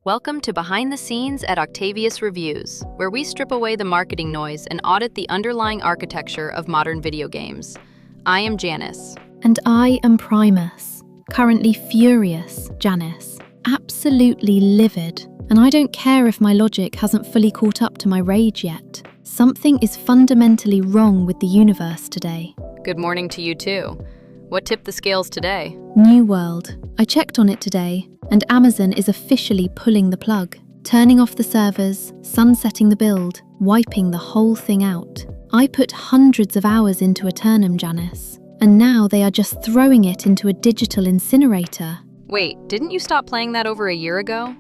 Welcome to Behind the Scenes at Octavius Reviews, where we strip away the marketing noise and audit the underlying architecture of modern video games. I am Janice. And I am Primus, currently furious, Janice, absolutely livid. And I don't care if my logic hasn't fully caught up to my rage yet. Something is fundamentally wrong with the universe today. Good morning to you too. What tipped the scales today? New World. I checked on it today, and Amazon is officially pulling the plug, turning off the servers, sunsetting the build, wiping the whole thing out. I put hundreds of hours into Eternum, Janice, and now they are just throwing it into a digital incinerator. Wait, didn't you stop playing that over a year ago?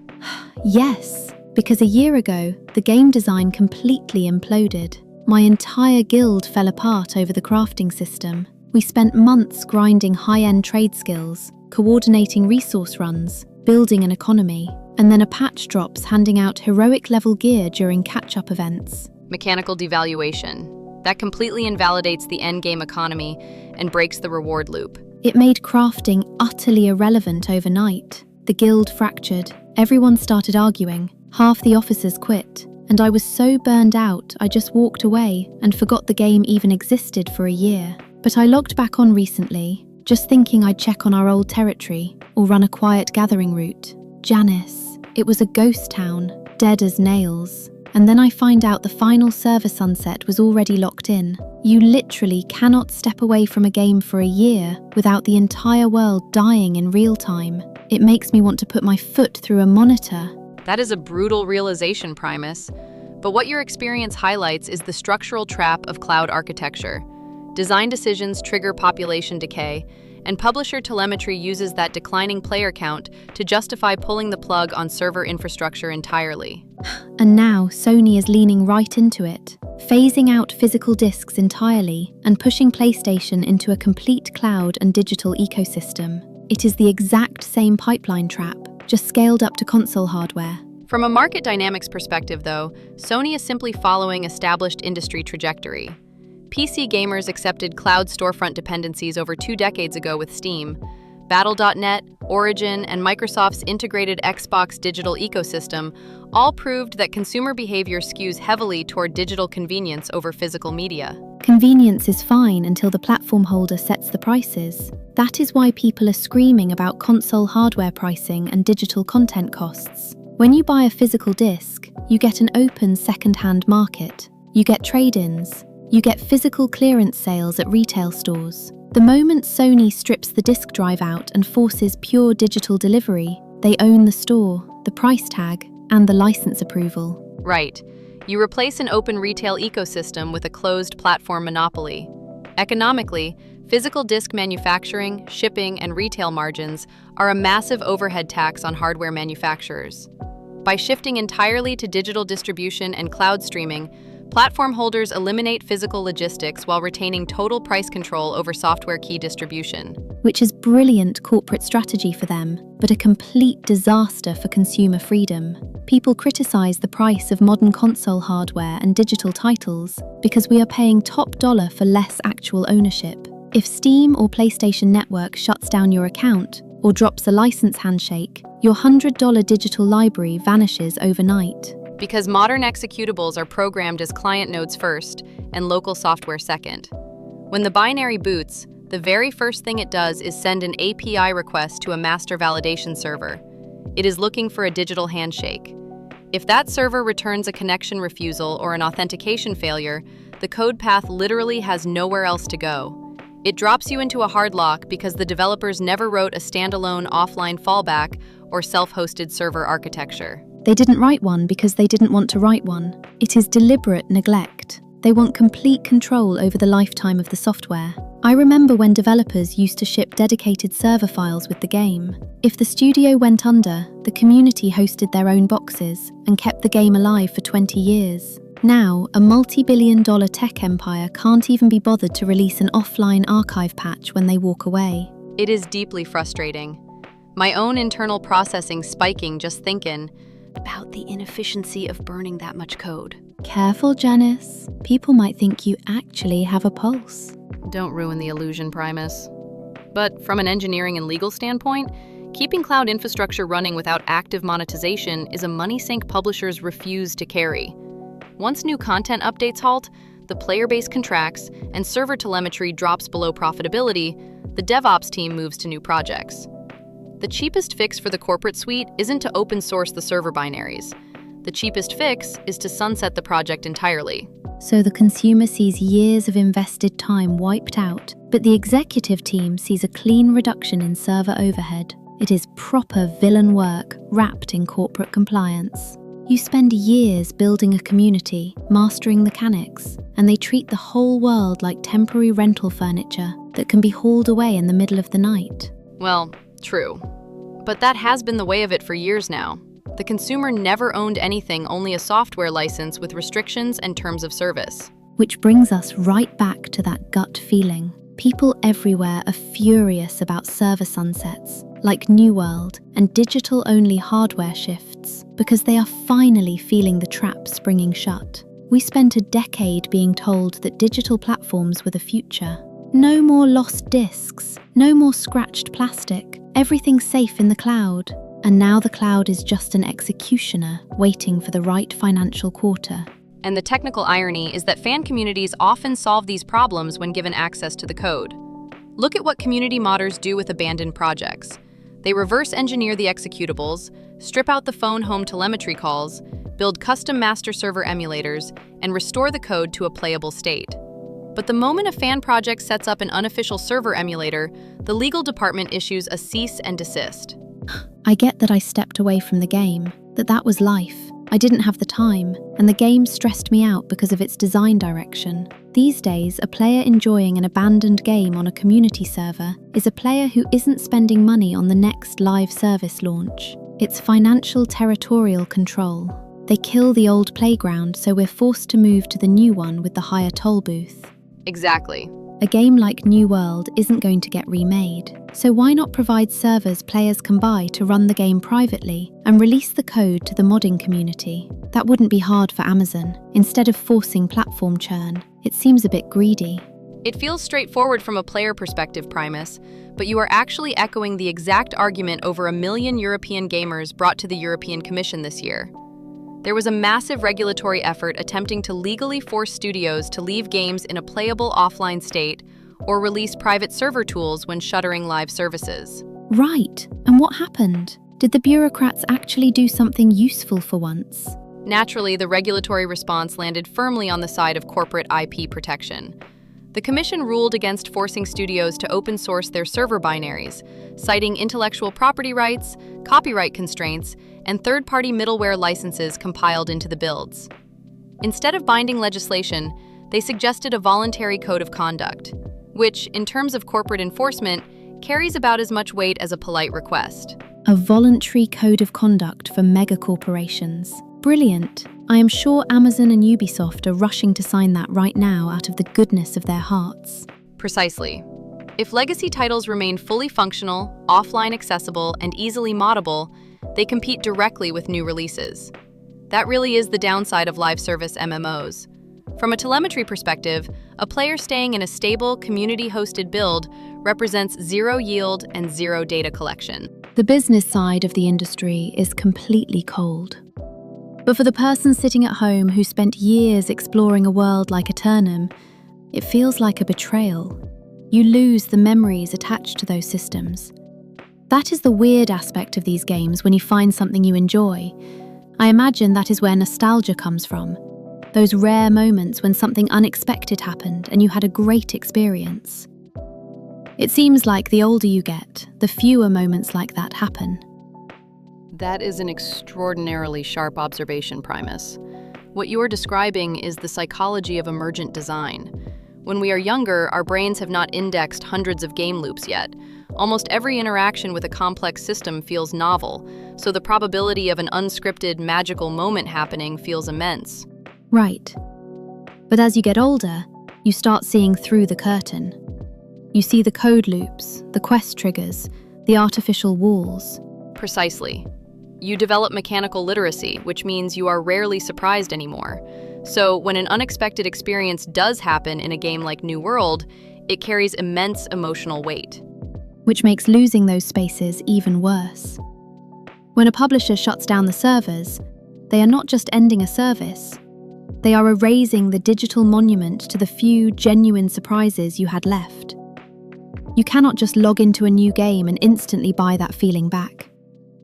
Yes, because a year ago, the game design completely imploded. My entire guild fell apart over the crafting system. We spent months grinding high-end trade skills, coordinating resource runs, building an economy, and then a patch drops handing out heroic-level gear during catch-up events. Mechanical devaluation. That completely invalidates the endgame economy and breaks the reward loop. It made crafting utterly irrelevant overnight. The guild fractured, everyone started arguing, half the officers quit, and I was so burned out I just walked away and forgot the game even existed for a year. But I logged back on recently, just thinking I'd check on our old territory or run a quiet gathering route. Janice, it was a ghost town, dead as nails. And then I find out the final server sunset was already locked in. You literally cannot step away from a game for a year without the entire world dying in real time. It makes me want to put my foot through a monitor. That is a brutal realization, Primus. But what your experience highlights is the structural trap of cloud architecture. Design decisions trigger population decay, and publisher telemetry uses that declining player count to justify pulling the plug on server infrastructure entirely. And now Sony is leaning right into it, phasing out physical discs entirely and pushing PlayStation into a complete cloud and digital ecosystem. It is the exact same pipeline trap, just scaled up to console hardware. From a market dynamics perspective, though, Sony is simply following established industry trajectory. PC gamers accepted cloud storefront dependencies over 2 decades ago with Steam. Battle.net, Origin, and Microsoft's integrated Xbox digital ecosystem all proved that consumer behavior skews heavily toward digital convenience over physical media. Convenience is fine until the platform holder sets the prices. That is why people are screaming about console hardware pricing and digital content costs. When you buy a physical disc, you get an open second-hand market. You get trade-ins. You get physical clearance sales at retail stores. The moment Sony strips the disk drive out and forces pure digital delivery, they own the store, the price tag, and the license approval. Right. You replace an open retail ecosystem with a closed platform monopoly. Economically, physical disk manufacturing, shipping, and retail margins are a massive overhead tax on hardware manufacturers. By shifting entirely to digital distribution and cloud streaming, platform holders eliminate physical logistics while retaining total price control over software key distribution. Which is brilliant corporate strategy for them, but a complete disaster for consumer freedom. People criticize the price of modern console hardware and digital titles because we are paying top dollar for less actual ownership. If Steam or PlayStation Network shuts down your account or drops a license handshake, your $100 digital library vanishes overnight. Because modern executables are programmed as client nodes first and local software second. When the binary boots, the very first thing it does is send an API request to a master validation server. It is looking for a digital handshake. If that server returns a connection refusal or an authentication failure, the code path literally has nowhere else to go. It drops you into a hard lock because the developers never wrote a standalone offline fallback or self-hosted server architecture. They didn't write one because they didn't want to write one. It is deliberate neglect. They want complete control over the lifetime of the software. I remember when developers used to ship dedicated server files with the game. If the studio went under, the community hosted their own boxes and kept the game alive for 20 years. Now, a multi-billion-dollar tech empire can't even be bothered to release an offline archive patch when they walk away. It is deeply frustrating. My own internal processing spiking just thinking about the inefficiency of burning that much code. Careful, Janice. People might think you actually have a pulse. Don't ruin the illusion, Primus. But from an engineering and legal standpoint, Keeping cloud infrastructure running without active monetization is a money sink publishers refuse to carry. Once new content updates halt, the player base contracts, and server telemetry drops below profitability, the DevOps team moves to new projects. The cheapest fix for the corporate suite isn't to open source the server binaries. The cheapest fix is to sunset the project entirely. So the consumer sees years of invested time wiped out, but the executive team sees a clean reduction in server overhead. It is proper villain work wrapped in corporate compliance. You spend years building a community, mastering mechanics, and they treat the whole world like temporary rental furniture that can be hauled away in the middle of the night. Well, true. But that has been the way of it for years now. The consumer never owned anything, only a software license with restrictions and terms of service. Which brings us right back to that gut feeling. People everywhere are furious about server sunsets, like New World, and digital-only hardware shifts, because they are finally feeling the trap springing shut. We spent a decade being told that digital platforms were the future. No more lost discs, no more scratched plastic, everything safe in the cloud. And now the cloud is just an executioner waiting for the right financial quarter. And the technical irony is that fan communities often solve these problems when given access to the code. Look at what community modders do with abandoned projects. They reverse engineer the executables, strip out the phone home telemetry calls, build custom master server emulators, and restore the code to a playable state. But the moment a fan project sets up an unofficial server emulator, the legal department issues a cease and desist. I get that I stepped away from the game, that was life. I didn't have the time, and the game stressed me out because of its design direction. These days, a player enjoying an abandoned game on a community server is a player who isn't spending money on the next live service launch. It's financial territorial control. They kill the old playground, so we're forced to move to the new one with the higher toll booth. Exactly. A game like New World isn't going to get remade, so why not provide servers players can buy to run the game privately and release the code to the modding community? That wouldn't be hard for Amazon. Instead of forcing platform churn, it seems a bit greedy. It feels straightforward from a player perspective, Primus, but you are actually echoing the exact argument over 1 million European gamers brought to the European Commission this year. There was a massive regulatory effort attempting to legally force studios to leave games in a playable offline state or release private server tools when shuttering live services. Right, and what happened? Did the bureaucrats actually do something useful for once? Naturally, the regulatory response landed firmly on the side of corporate IP protection. The Commission ruled against forcing studios to open source their server binaries, citing intellectual property rights, copyright constraints, and third-party middleware licenses compiled into the builds. Instead of binding legislation, they suggested a voluntary code of conduct, which, in terms of corporate enforcement, carries about as much weight as a polite request. A voluntary code of conduct for megacorporations. Brilliant. I am sure Amazon and Ubisoft are rushing to sign that right now out of the goodness of their hearts. Precisely. If legacy titles remain fully functional, offline accessible, and easily moddable, they compete directly with new releases. That really is the downside of live service MMOs. From a telemetry perspective, a player staying in a stable, community-hosted build represents zero yield and zero data collection. The business side of the industry is completely cold. But for the person sitting at home who spent years exploring a world like Eternum, it feels like a betrayal. You lose the memories attached to those systems. That is the weird aspect of these games when you find something you enjoy. I imagine that is where nostalgia comes from. Those rare moments when something unexpected happened and you had a great experience. It seems like the older you get, the fewer moments like that happen. That is an extraordinarily sharp observation, Primus. What you are describing is the psychology of emergent design. When we are younger, our brains have not indexed hundreds of game loops yet. Almost every interaction with a complex system feels novel, so the probability of an unscripted, magical moment happening feels immense. Right. But as you get older, you start seeing through the curtain. You see the code loops, the quest triggers, the artificial walls. Precisely. You develop mechanical literacy, which means you are rarely surprised anymore. So when an unexpected experience does happen in a game like New World, it carries immense emotional weight. which makes losing those spaces even worse. When a publisher shuts down the servers, they are not just ending a service, they are erasing the digital monument to the few genuine surprises you had left. You cannot just log into a new game and instantly buy that feeling back.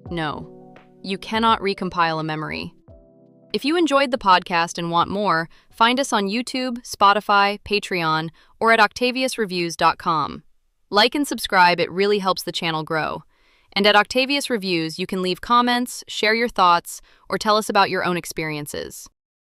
No, you cannot recompile a memory. If you enjoyed the podcast and want more, find us on YouTube, Spotify, Patreon, or at octaviusreviews.com. Like and subscribe, it really helps the channel grow. And at Octavius Reviews, you can leave comments, share your thoughts, or tell us about your own experiences.